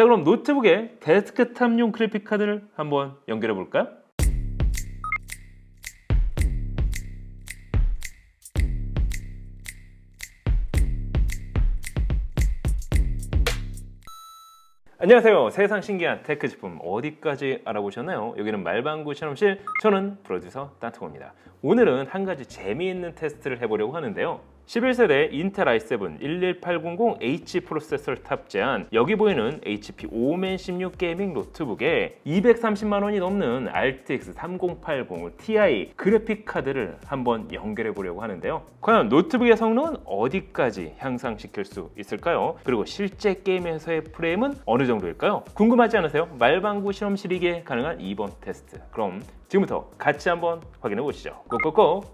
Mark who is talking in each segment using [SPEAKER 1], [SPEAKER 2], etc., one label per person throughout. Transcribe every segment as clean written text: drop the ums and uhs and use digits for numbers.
[SPEAKER 1] 자, 그럼 노트북에 데스크탑용 그래픽카드를 한번 연결해 볼까요? 안녕하세요. 세상 신기한 테크 제품 어디까지 알아보셨나요? 여기는 말방구 실험실, 저는 프로듀서 따트고입니다. 오늘은 한 가지 재미있는 테스트를 해보려고 하는데요. 11세대 인텔 i7 11800H 프로세서를 탑재한 여기 보이는 HP 오멘 16 게이밍 노트북에 230만 원이 넘는 RTX 3080 Ti 그래픽 카드를 한번 연결해 보려고 하는데요. 과연 노트북의 성능은 어디까지 향상시킬 수 있을까요? 그리고 실제 게임에서의 프레임은 어느 정도일까요? 궁금하지 않으세요? 말방구 실험실이기에 가능한 이번 테스트. 그럼 지금부터 같이 한번 확인해 보시죠. 고고고!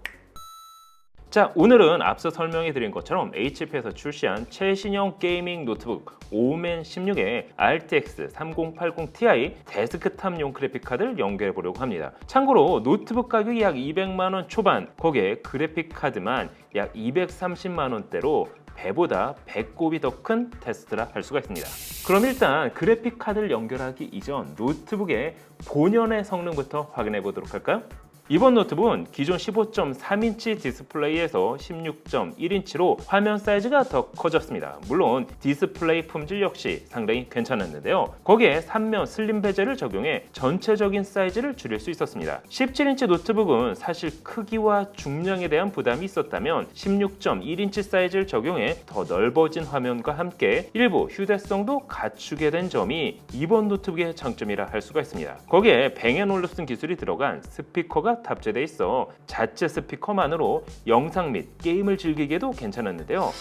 [SPEAKER 1] 자, 오늘은 앞서 설명해 드린 것처럼 HP에서 출시한 최신형 게이밍 노트북 오멘 16에 RTX 3080 Ti 데스크탑용 그래픽카드를 연결해 보려고 합니다. 참고로 노트북 가격이 약 200만 원 초반, 거기에 그래픽 카드만 약 230만 원대로 배보다 배꼽이 더 큰 테스트라 할 수가 있습니다. 그럼 일단 그래픽 카드를 연결하기 이전 노트북의 본연의 성능부터 확인해 보도록 할까요? 이번 노트북은 기존 15.3인치 디스플레이에서 16.1인치로 화면 사이즈가 더 커졌습니다. 물론 디스플레이 품질 역시 상당히 괜찮았는데요. 거기에 3면 슬림 베젤을 적용해 전체적인 사이즈를 줄일 수 있었습니다. 17인치 노트북은 사실 크기와 중량에 대한 부담이 있었다면 16.1인치 사이즈를 적용해 더 넓어진 화면과 함께 일부 휴대성도 갖추게 된 점이 이번 노트북의 장점이라 할 수가 있습니다. 거기에 뱅앤올루슨 기술이 들어간 스피커가 탑재되어 있어 자체 스피커만으로 영상 및 게임을 즐기기에도 괜찮았는데요.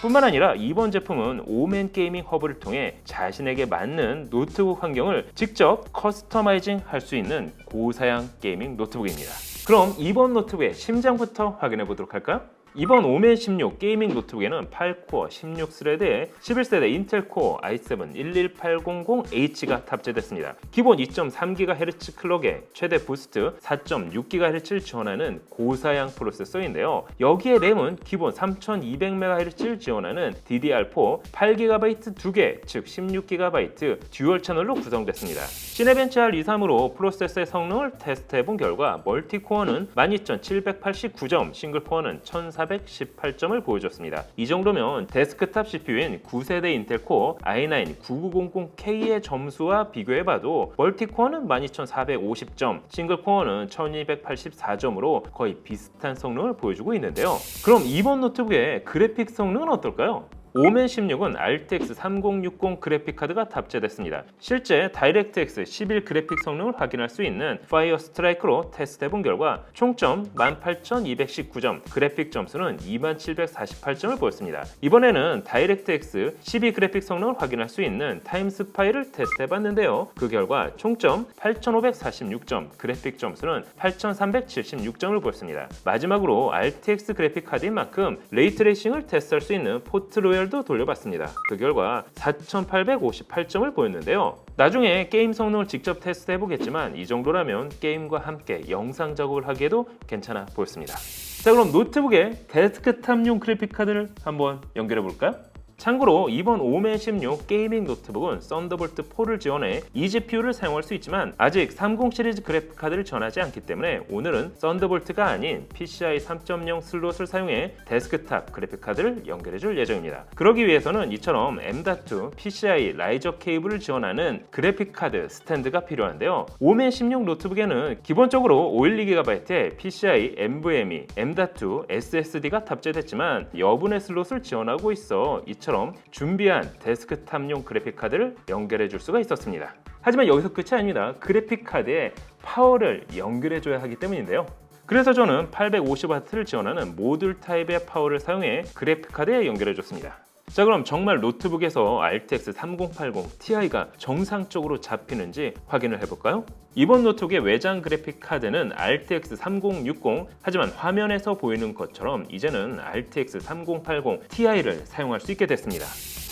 [SPEAKER 1] 뿐만 아니라 이번 제품은 오멘 게이밍 허브를 통해 자신에게 맞는 노트북 환경을 직접 커스터마이징 할 수 있는 고사양 게이밍 노트북입니다. 그럼 이번 노트북의 심장부터 확인해 보도록 할까요? 이번 오멘 16 게이밍 노트북에는 8코어 16스레드의 11세대 인텔 코어 i7 11800H가 탑재됐습니다. 기본 2.3GHz 클럭에 최대 부스트 4.6GHz를 지원하는 고사양 프로세서인데요. 여기에 램은 기본 3200MHz를 지원하는 DDR4 8GB 2개, 즉 16GB 듀얼 채널로 구성됐습니다. 시네벤치 R23으로 프로세서의 성능을 테스트해본 결과 멀티코어는 12789점, 싱글코어는 1418점을 보여줬습니다. 이 정도면 데스크탑 CPU인 9세대 인텔 코어 i9 9900K의 점수와 비교해봐도 멀티코어는 12450점, 싱글코어는 1284점으로 거의 비슷한 성능을 보여주고 있는데요. 그럼 이번 노트북의 그래픽 성능은 어떨까요? 오멘 16은 RTX 3060 그래픽카드가 탑재됐습니다. 실제 다이렉트X 11 그래픽 성능을 확인할 수 있는 파이어 스트라이크로 테스트해본 결과 총점 18219점, 그래픽 점수는 2748점을 보였습니다. 이번에는 다이렉트X 12 그래픽 성능을 확인할 수 있는 타임스파이를 테스트해봤는데요. 그 결과 총점 8546점, 그래픽 점수는 8376점을 보였습니다. 마지막으로 RTX 그래픽 카드인 만큼 레이트레이싱을 테스트할 수 있는 포트 로얄 도 돌려봤습니다. 그 결과 4858점을 보였는데요. 나중에 게임 성능을 직접 테스트 해보겠지만 이 정도라면 게임과 함께 영상 작업을 하기에도 괜찮아 보였습니다. 자, 그럼 노트북에 데스크탑용 그래픽카드를 한번 연결해 볼까요? 참고로 이번 오멘 16 게이밍 노트북은 썬더볼트 4를 지원해 eGPU를 사용할 수 있지만 아직 30 시리즈 그래픽카드를 지원하지 않기 때문에 오늘은 썬더볼트가 아닌 PCI 3.0 슬롯을 사용해 데스크탑 그래픽카드를 연결해 줄 예정입니다. 그러기 위해서는 이처럼 M.2 PCI 라이저 케이블을 지원하는 그래픽카드 스탠드가 필요한데요. 오멘 16 노트북에는 기본적으로 512GB의 PCI NVMe M.2 SSD가 탑재됐지만 여분의 슬롯을 지원하고 있어 이처럼 준비한 데스크탑용 그래픽카드를 연결해 줄 수가 있었습니다. 하지만 여기서 끝이 아닙니다. 그래픽카드에 파워를 연결해 줘야 하기 때문인데요. 그래서 저는 850W를 지원하는 모듈 타입의 파워를 사용해 그래픽카드에 연결해 줬습니다. 자, 그럼 정말 노트북에서 RTX 3080 Ti가 정상적으로 잡히는지 확인을 해볼까요? 이번 노트북의 외장 그래픽 카드는 RTX 3060, 하지만 화면에서 보이는 것처럼 이제는 RTX 3080 Ti를 사용할 수 있게 됐습니다.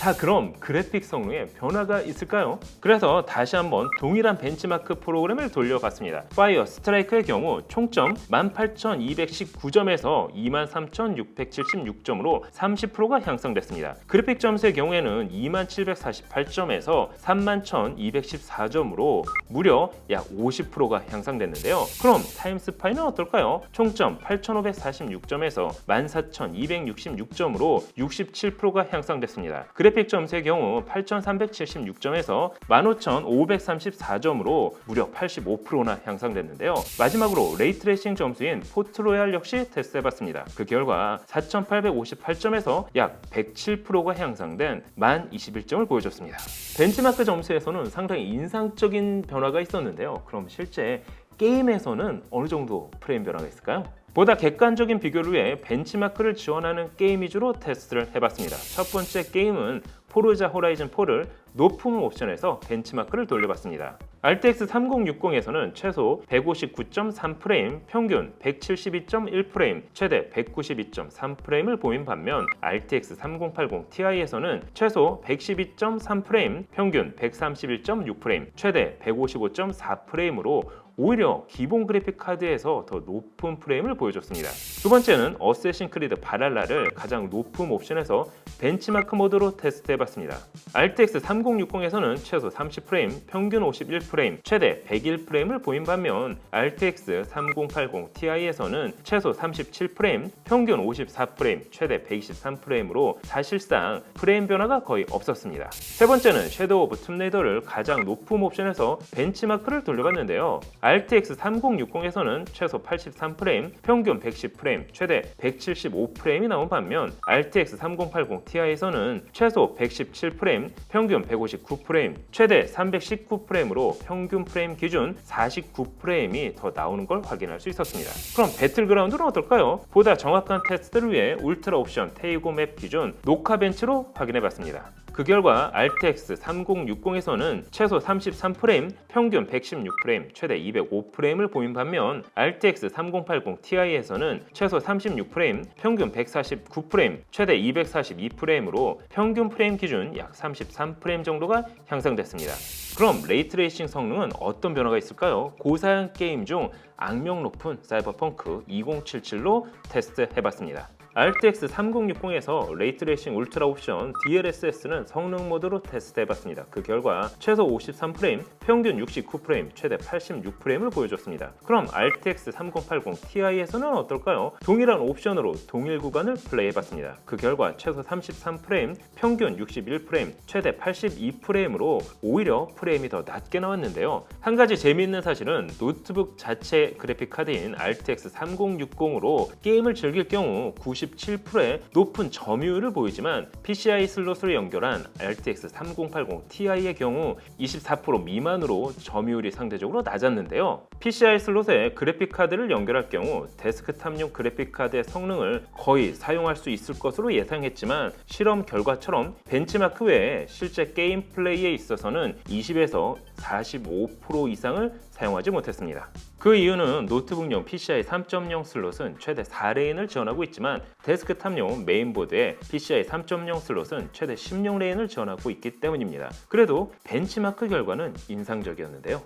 [SPEAKER 1] 자, 그럼 그래픽 성능에 변화가 있을까요? 그래서 다시 한번 동일한 벤치마크 프로그램을 돌려봤습니다. 파이어 스트라이크의 경우 총점 18,219점에서 23,676점으로 30%가 향상됐습니다. 그래픽 점수의 경우에는 2748점에서 31,214점으로 무려 약 50%가 향상됐는데요. 그럼 타임스파이는 어떨까요? 총점 8,546점에서 14,266점으로 67%가 향상됐습니다. 그래픽 점수의 경우 8,376점에서 15,534점으로 무려 85%나 향상됐는데요. 마지막으로 레이트레이싱 점수인 포트로얄 역시 테스트해봤습니다. 그 결과 4,858점에서 약 107%가 향상된 1021점을 보여줬습니다. 벤치마크 점수에서는 상당히 인상적인 변화가 있었는데요. 그럼 실제 게임에서는 어느 정도 프레임 변화가 있을까요? 보다 객관적인 비교를 위해 벤치마크를 지원하는 게임 위주로 테스트를 해봤습니다. 첫 번째 게임은 포르자 호라이즌 4를 높음 옵션에서 벤치마크를 돌려봤습니다. RTX 3060에서는 최소 159.3프레임, 평균 172.1프레임, 최대 192.3프레임을 보인 반면 RTX 3080 Ti에서는 최소 112.3프레임, 평균 131.6프레임, 최대 155.4프레임으로 오히려 기본 그래픽 카드에서 더 높은 프레임을 보여줬습니다. 두 번째는 어쌔신 크리드 발할라를 가장 높은 옵션에서 벤치마크 모드로 테스트해봤습니다. RTX 3060에서는 최소 30프레임, 평균 51프레임, 최대 101프레임을 보인 반면 RTX 3080 Ti에서는 최소 37프레임, 평균 54프레임, 최대 123프레임으로 사실상 프레임 변화가 거의 없었습니다. 세 번째는 섀도우 오브 툼레이더를 가장 높은 옵션에서 벤치마크를 돌려봤는데요. RTX 3060에서는 최소 83프레임, 평균 110프레임, 최대 175프레임이 나온 반면 RTX 3080 Ti에서는 최소 117프레임, 평균 159프레임, 최대 319프레임으로 평균 프레임 기준 49프레임이 더 나오는 걸 확인할 수 있었습니다. 그럼 배틀그라운드는 어떨까요? 보다 정확한 테스트를 위해 울트라 옵션 테이고 맵 기준 녹화 벤치로 확인해봤습니다. 그 결과 RTX 3060에서는 최소 33프레임, 평균 116프레임, 최대 205프레임을 보인 반면 RTX 3080 Ti에서는 최소 36프레임, 평균 149프레임, 최대 242프레임으로 평균 프레임 기준 약 33프레임 정도가 향상됐습니다. 그럼 레이트레이싱 성능은 어떤 변화가 있을까요? 고사양 게임 중 악명 높은 사이버펑크 2077로 테스트해봤습니다. RTX 3060에서 레이트레이싱 울트라 옵션 DLSS는 성능 모드로 테스트해봤습니다. 그 결과 최소 53프레임, 평균 69프레임, 최대 86프레임을 보여줬습니다. 그럼 RTX 3080 Ti에서는 어떨까요? 동일한 옵션으로 동일 구간을 플레이해봤습니다. 그 결과 최소 33프레임, 평균 61프레임, 최대 82프레임으로 오히려 프레임이 더 낮게 나왔는데요. 한 가지 재미있는 사실은 노트북 자체 그래픽 카드인 RTX 3060으로 게임을 즐길 경우 97%의 높은 점유율을 보이지만 PCI 슬롯을 연결한 RTX 3080 Ti의 경우 24% 미만으로 점유율이 상대적으로 낮았는데요. PCI 슬롯에 그래픽 카드를 연결할 경우 데스크탑용 그래픽 카드의 성능을 거의 사용할 수 있을 것으로 예상했지만 실험 결과처럼 벤치마크 외에 실제 게임 플레이에 있어서는 20에서 45% 이상을 사용하지 못했습니다. 그 이유는 노트북용 PCI 3.0 슬롯은 최대 4레인을 지원하고 있지만 데스크탑용 메인보드의 PCI 3.0 슬롯은 최대 16레인을 지원하고 있기 때문입니다. 그래도 벤치마크 결과는 인상적이었는데요.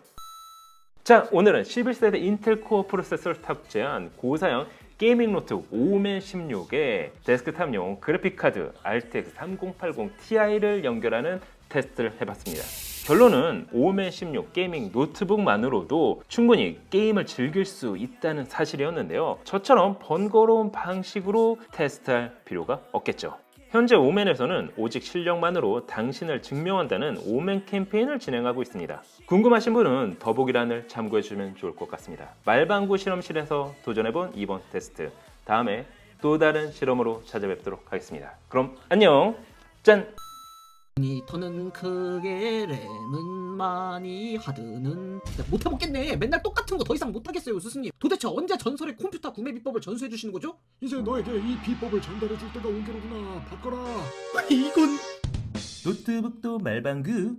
[SPEAKER 1] 자, 오늘은 11세대 인텔 코어 프로세서를 탑재한 고사양 게이밍 노트북 오멘 16에 데스크탑용 그래픽카드 RTX 3080 Ti를 연결하는 테스트를 해봤습니다. 결론은 오멘 16 게이밍 노트북만으로도 충분히 게임을 즐길 수 있다는 사실이었는데요. 저처럼 번거로운 방식으로 테스트할 필요가 없겠죠. 현재 오멘에서는 오직 실력만으로 당신을 증명한다는 오멘 캠페인을 진행하고 있습니다. 궁금하신 분은 더보기란을 참고해주시면 좋을 것 같습니다. 말방구 실험실에서 도전해본 이번 테스트, 다음에 또 다른 실험으로 찾아뵙도록 하겠습니다. 그럼 안녕! 짠!
[SPEAKER 2] 모니터는 크게 램은 많이 하드는 못해먹겠네. 맨날 똑같은 거 더 이상 못하겠어요 스승님. 도대체 언제 전설의 컴퓨터 구매 비법을 전수해 주시는 거죠?
[SPEAKER 3] 이제 너에게 이 비법을 전달해 줄 때가 온 게로구나. 바꿔라.
[SPEAKER 2] 아니 이건
[SPEAKER 1] 노트북도 말방구